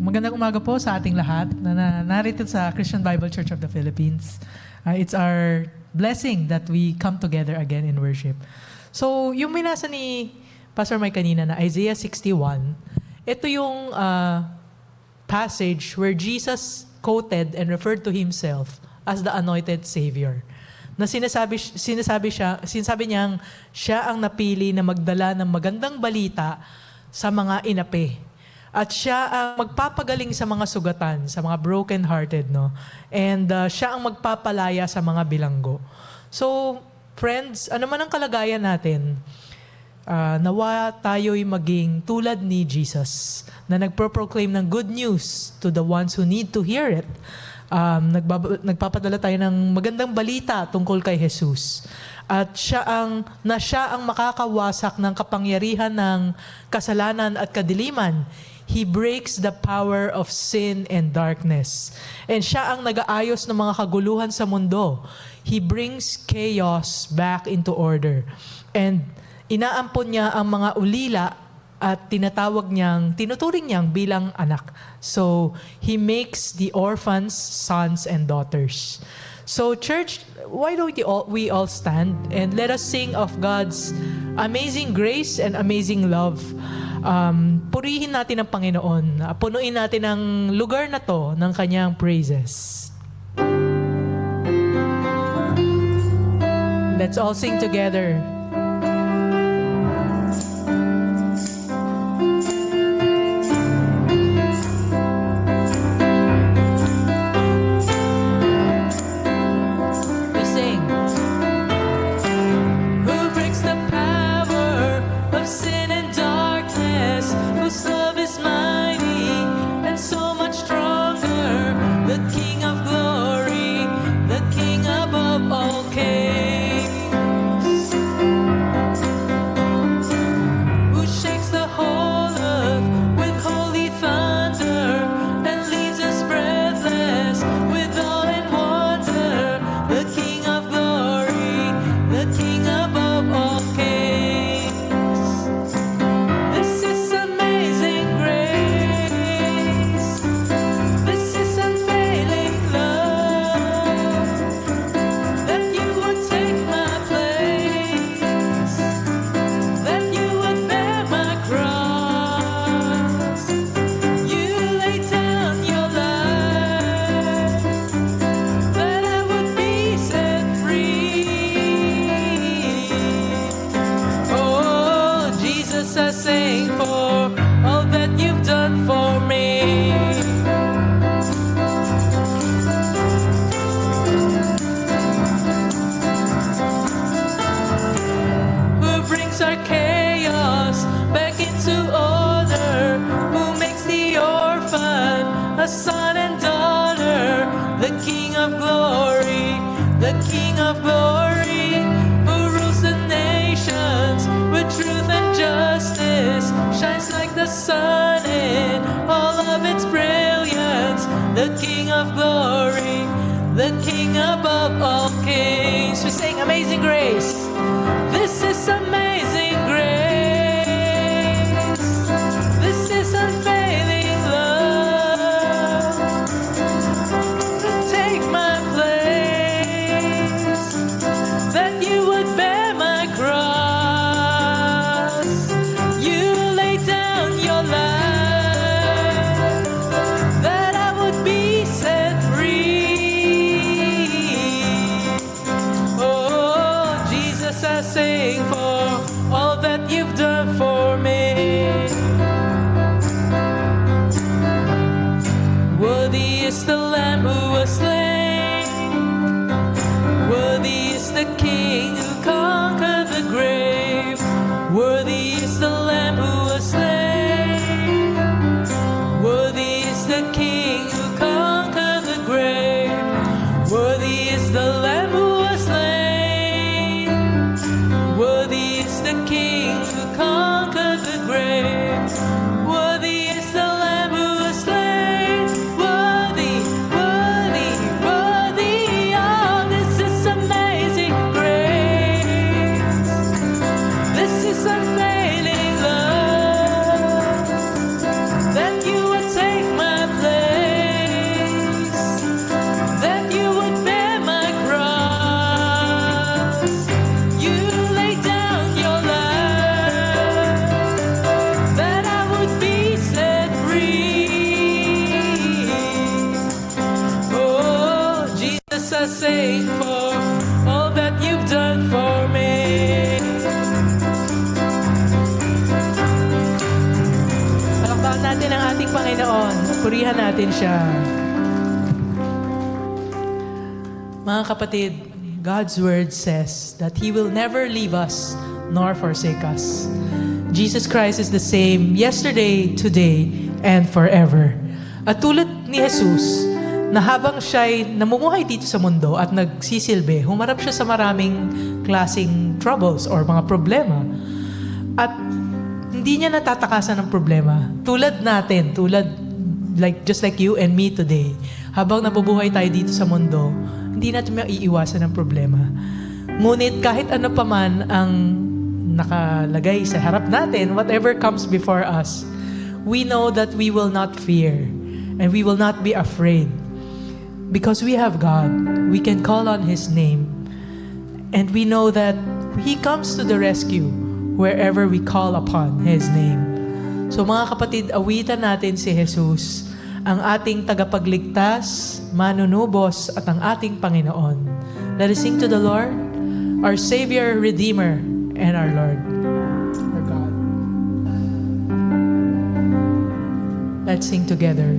Magandang umaga po sa ating lahat na narito sa Christian Bible Church of the Philippines. It's our blessing that we come together again in worship. So, yung minasa ni Pastor Mike kanina na Isaiah 61, ito yung passage where Jesus quoted and referred to himself as the anointed Savior. Na sinasabi niyang siya ang napili na magdala ng magandang balita sa mga inapi. At siya ang magpapagaling sa mga sugatan, sa mga broken-hearted, no? And siya ang magpapalaya sa mga bilanggo. So, friends, ano man ang kalagayan natin, nawa tayo'y maging tulad ni Jesus na nagpro-proclaim ng good news to the ones who need to hear it. Nagpapadala tayo ng magandang balita tungkol kay Jesus. At siya ang makakawasak ng kapangyarihan ng kasalanan at kadiliman. He breaks the power of sin and darkness. And siya ang nag-aayos ng mga kaguluhan sa mundo. He brings chaos back into order. And inaampon niya ang mga ulila at tinuturing niyang bilang anak. So, He makes the orphans sons and daughters. So, church, why don't we all stand and let us sing of God's amazing grace and amazing love. Purihin natin ang Panginoon. Punuin natin ang lugar na to ng Kanyang praises. Let's all sing together. Son and daughter, the King of glory, who rules the nations with truth and justice, shines like the sun in all of its brilliance, the King of glory, the King above all kings. We sing Amazing Grace. This is amazing grace. This is unfailing love. Sing for all I say for all that you've done for me. Palakpakan natin ang ating Panginoon. Purihan natin siya. Mga kapatid, God's word says that He will never leave us nor forsake us. Jesus Christ is the same yesterday, today, and forever. At tulad ni Jesus, na habang siya'y namumuhay dito sa mundo at nagsisilbi, humarap siya sa maraming klaseng troubles or mga problema. At hindi niya natatakasan ng problema. Tulad natin, just like you and me today, habang nabubuhay tayo dito sa mundo, hindi natin maiiwasan ng problema. Ngunit kahit ano pa man ang nakalagay sa harap natin, whatever comes before us, we know that we will not fear and we will not be afraid. Because we have God, we can call on His name. And we know that He comes to the rescue wherever we call upon His name. So mga kapatid, awitan natin si Jesus, ang ating tagapagligtas, manunubos, at ang ating Panginoon. Let us sing to the Lord, our Savior, Redeemer, and our Lord, our God. Let's sing together.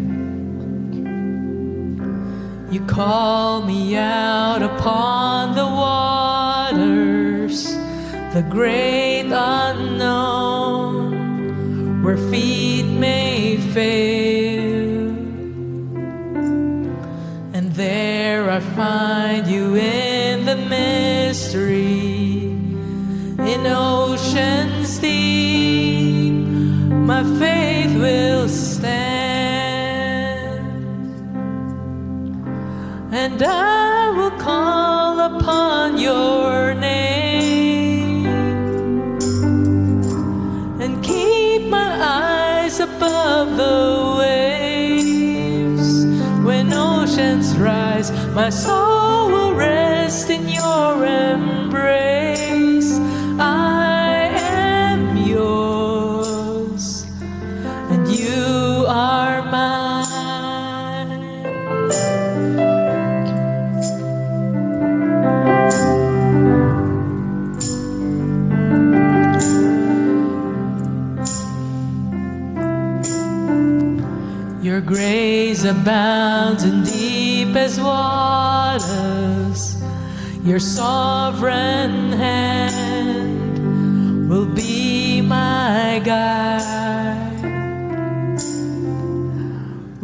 You call me out upon the waters, the great unknown, where feet may fail. And there I find you in the mystery, in oceans deep, my faith will stand. And I will call upon your name and keep my eyes above the waves. When oceans rise, my soul will rest in your embrace. I am yours and you are mine. Your grace abounds in deepest waters. Your sovereign hand will be my guide.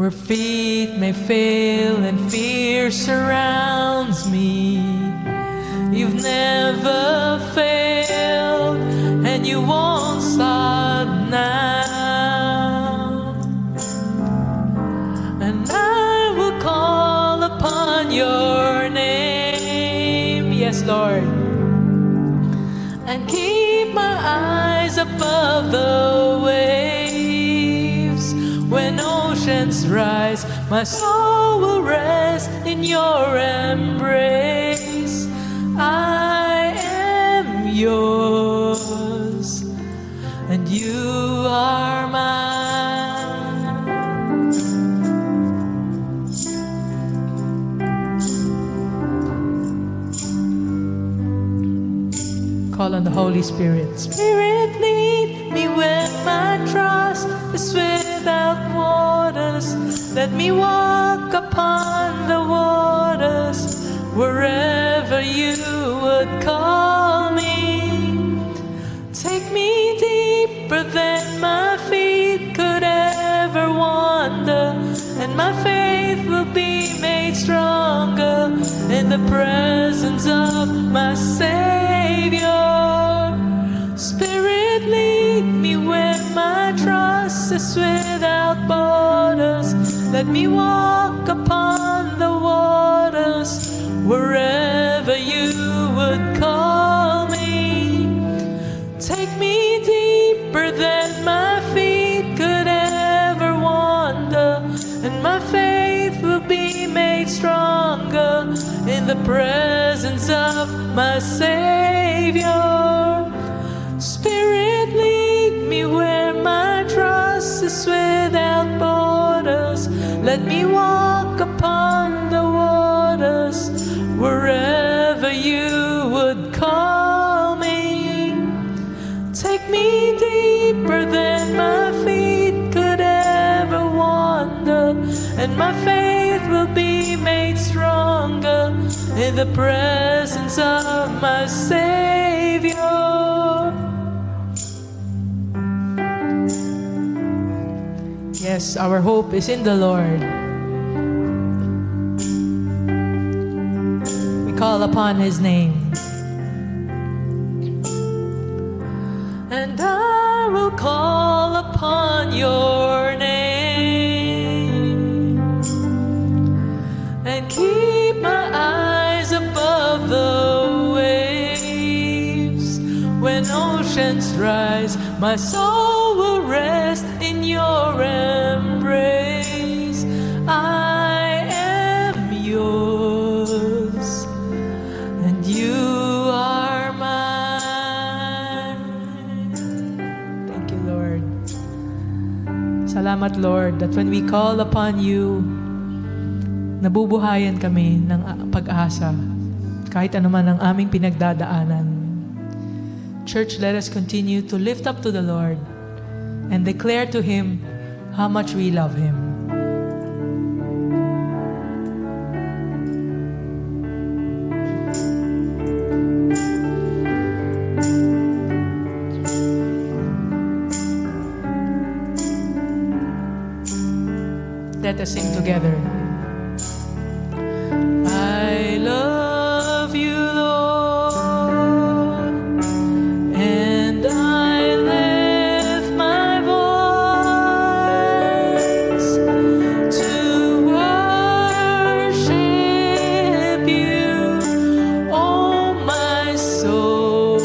Where feet may fail and fear surrounds me, you've never failed and you won't stop now. And I will call upon your name, yes, Lord, and keep my eyes above the waves. When oceans rise, my soul will rest in your embrace. I am yours and you are mine. Call on the Holy Spirit. Spirit, lead me where my trust is without waters. Let me walk upon the waters wherever you would call me. Take me deeper than my feet could ever wander, and my faith will be made stronger in the presence of my Savior. Spirit, lead me where my trust is without borders. Let me walk upon the waters wherever you would call me. Take me deeper than my feet could ever wander, and my faith will be made stronger in the presence of my Savior. Spirit, lead me where my trust is without borders. Let me walk upon the waters and my faith will be made stronger in the presence of my Savior. Yes, our hope is in the Lord. We call upon His name. And I will call upon your name and keep my eyes above the waves. When oceans rise, my soul will rest in your embrace. I am yours, and you are mine. Thank you, Lord. Salamat, Lord, that when we call upon you, nabubuhayan kami ng pag-asa kahit anuman ang aming pinagdadaanan. Church, let us continue to lift up to the Lord and declare to Him how much we love Him. Let us sing together. I love you, Lord, and I lift my voice to worship you. Oh, my soul,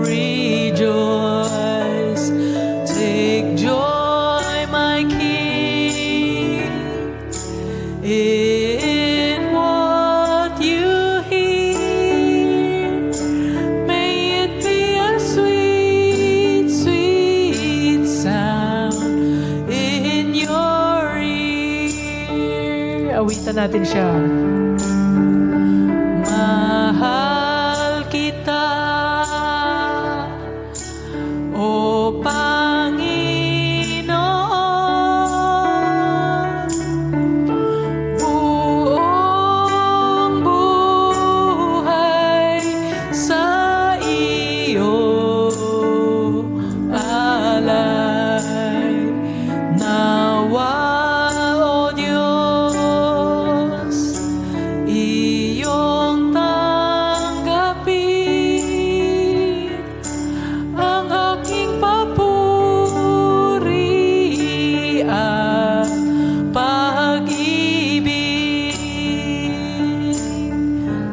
rejoice. Take joy, my King, in what you hear. May it be a sweet, sweet sound in your ear. Awitan natin siya. Mahal kita, O Panginoon, buong buhay sa iyo alay. Nawa, O Diyos, iyong tanggapin ang aking papuri at pag-ibig.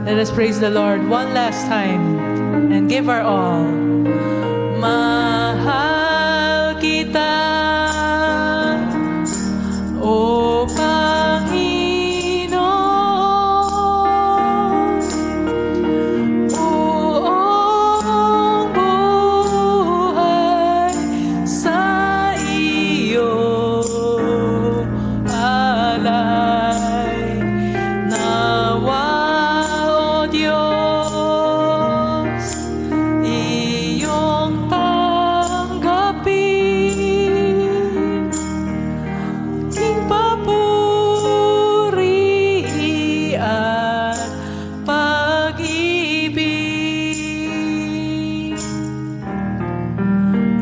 Let us praise the Lord one last time and give our all. Mahal kita, O Panginoon, buong buhay sa iyo alay. Nawa, O Diyos, iyong tanggapin aking papuri at pag-ibig.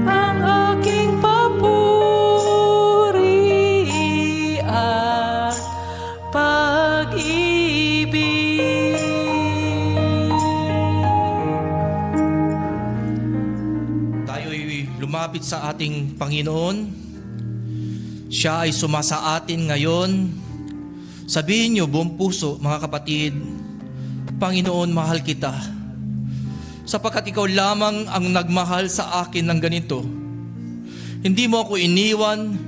Ang aking papuri at pag-ibig. Tayo'y lumapit sa ating Panginoon. Siya ay sumasa atin ngayon. Sabihin niyo buong puso, mga kapatid, Panginoon, mahal kita. Sapagkat ikaw lamang ang nagmahal sa akin ng ganito. Hindi mo ako iniwan,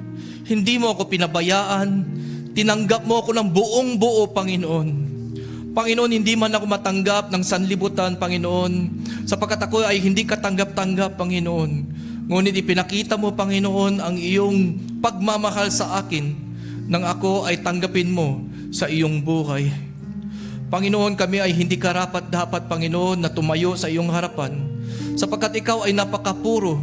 hindi mo ako pinabayaan, tinanggap mo ako ng buong buo, Panginoon. Panginoon, hindi man ako matanggap ng sanlibutan, Panginoon, sapagkat ako ay hindi katanggap-tanggap, Panginoon. Ngunit ipinakita mo, Panginoon, ang iyong pagmamahal sa akin nang ako ay tanggapin mo sa iyong buhay. Panginoon, kami ay hindi karapat-dapat, Panginoon, na tumayo sa iyong harapan, sapagkat ikaw ay napakapuro,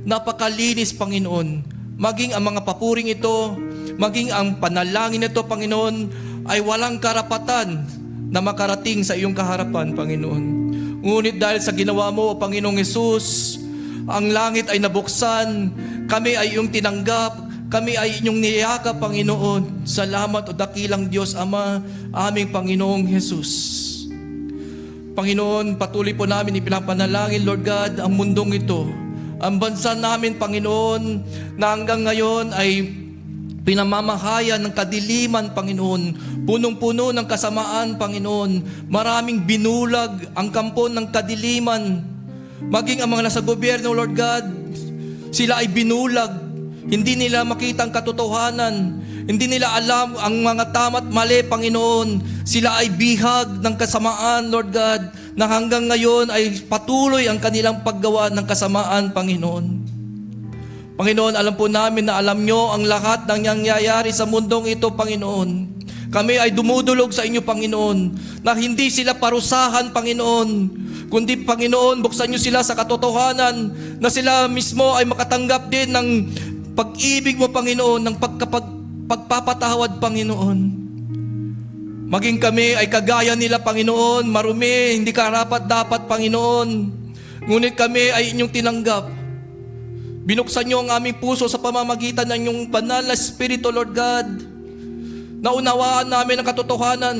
napakalinis, Panginoon. Maging ang mga papuring ito maging ang panalangin nito, Panginoon, ay walang karapatan na makarating sa iyong kaharapan, Panginoon. Ngunit dahil sa ginawa mo, Panginoong Hesus, ang langit ay nabuksan, kami ay iyong tinanggap, kami ay inyong niyakap, Panginoon. Salamat o dakilang Diyos Ama, aming Panginoong Hesus. Panginoon, patuloy po namin ipinapanalangin, Lord God, ang mundong ito, ang bansa namin, Panginoon, na hanggang ngayon ay pinamamahayan ng kadiliman, Panginoon. Punong-puno ng kasamaan, Panginoon. Maraming binulag ang kampo ng kadiliman. Maging ang mga nasa gobyerno, Lord God, sila ay binulag. Hindi nila makita ang katotohanan. Hindi nila alam ang mga tama't mali, Panginoon. Sila ay bihag ng kasamaan, Lord God, na hanggang ngayon ay patuloy ang kanilang paggawa ng kasamaan, Panginoon. Panginoon, alam po namin na alam nyo ang lahat ng nangyayari sa mundong ito, Panginoon. Kami ay dumudulog sa inyo, Panginoon, na hindi sila parusahan, Panginoon, kundi, Panginoon, buksan nyo sila sa katotohanan na sila mismo ay makatanggap din ng pag-ibig mo, Panginoon, ng pagpapatawad, Panginoon. Maging kami ay kagaya nila, Panginoon, marumi, hindi karapat-dapat, Panginoon. Ngunit kami ay inyong tinanggap. Binuksan niyo ang aming puso sa pamamagitan ng inyong banal na Espiritu, Lord God. Naunawaan namin ang katotohanan.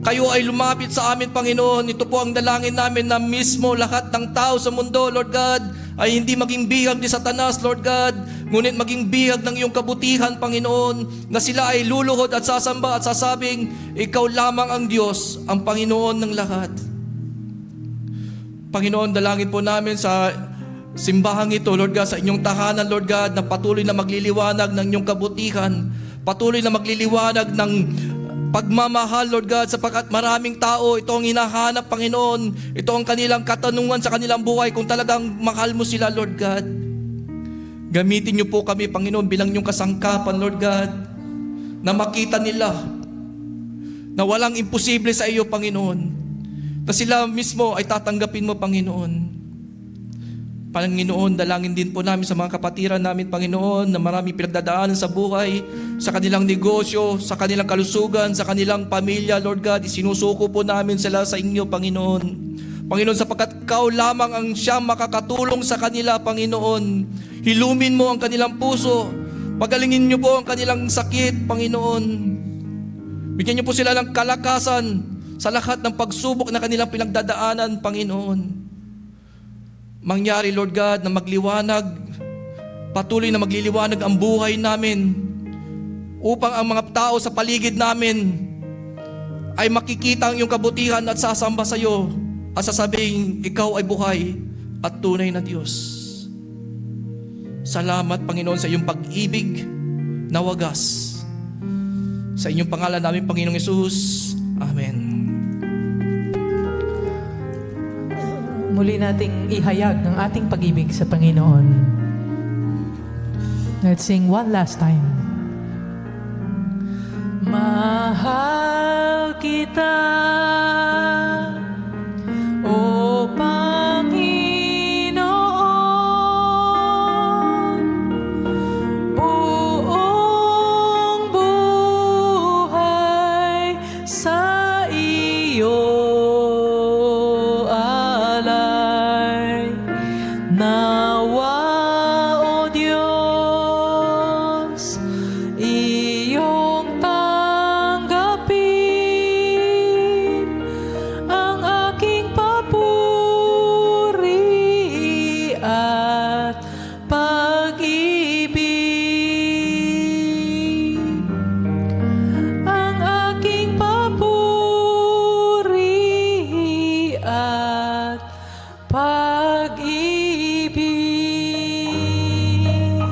Kayo ay lumapit sa amin, Panginoon. Ito po ang dalangin namin na mismo lahat ng tao sa mundo, Lord God, ay hindi maging bihag ni Satanas, Lord God, ngunit maging bihag ng iyong kabutihan, Panginoon, na sila ay luluhod at sasamba at sasabing, ikaw lamang ang Diyos, ang Panginoon ng lahat. Panginoon, dalangin po namin sa simbahang ito, Lord God, sa inyong tahanan, Lord God, na patuloy na magliliwanag ng inyong kabutihan, patuloy na magliliwanag ng pagmamahal, Lord God, sapagkat maraming tao, ito ang hinahanap, Panginoon. Ito ang kanilang katanungan sa kanilang buhay kung talagang mahal mo sila, Lord God. Gamitin niyo po kami, Panginoon, bilang inyong kasangkapan, Lord God, na makita nila na walang imposible sa iyo, Panginoon, na sila mismo ay tatanggapin mo, Panginoon. Panginoon, dalangin din po namin sa mga kapatiran namin, Panginoon, na marami pinagdadaanan sa buhay, sa kanilang negosyo, sa kanilang kalusugan, sa kanilang pamilya, Lord God, isinusuko po namin sila sa inyo, Panginoon. Panginoon, sapagkat ikaw lamang ang siyang makakatulong sa kanila, Panginoon. Hilumin mo ang kanilang puso, pagalingin niyo po ang kanilang sakit, Panginoon. Bigyan niyo po sila ng kalakasan sa lahat ng pagsubok na kanilang pinagdadaanan, Panginoon. Mangyari, Lord God, na magliwanag, patuloy na magliliwanag ang buhay namin upang ang mga tao sa paligid namin ay makikita ang iyong kabutihan at sasamba sa iyo at sasabihin, ikaw ay buhay at tunay na Diyos. Salamat, Panginoon, sa iyong pag-ibig na wagas. Sa inyong pangalan namin, Panginoong Hesus. Amen. Muli nating ihayag ang ating pag-ibig sa Panginoon. Let's sing one last time.